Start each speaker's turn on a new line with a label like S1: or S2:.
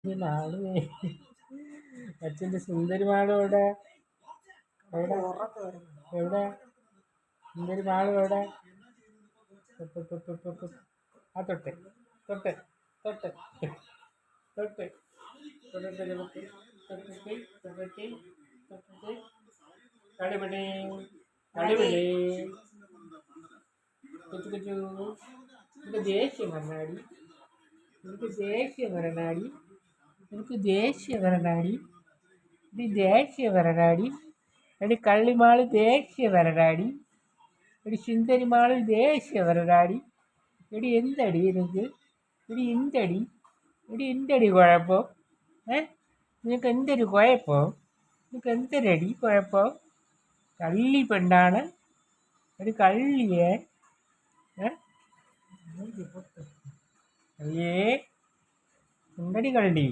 S1: നാള് അച്ഛൻ്റെ സുന്ദരി മാളും എവിടെ? എവിടെ എവിടെ സുന്ദരി മാളും എവിടെ? ആ തൊട്ട് തൊട്ട് തൊട്ട് തൊട്ട് തൊട്ടിട്ട് നമുക്ക് തൊട്ടിട്ട് തൊട്ടിട്ട് തൊട്ടിട്ട് കളിപിടി കളിപിടി കൊച്ചു കൊച്ചു എനിക്ക് ദേഷ്യം വരണാടി, എനിക്ക് ദേഷ്യം വരണാടി, എനിക്ക് ദേഷ്യം വരണാടി, ഇത് ദേഷ്യം വരണാടി, എടി കള്ളിമാള് ദേഷ്യം വരണാടി, എടി സുന്ദരിമാള് ദേഷ്യം വരണാടി, എടി എന്തടി എനിക്ക്, എടി എന്തടി, എടി എന്തടി കുഴപ്പം? നിനക്ക് എന്തൊരു കുഴപ്പം? നിനക്ക് എന്തൊരടി കുഴപ്പം? കള്ളി പെണ്ണാണ് ഒരു കള്ളിയെ കള്ളിയേ, സുന്ദരി കള്ളി.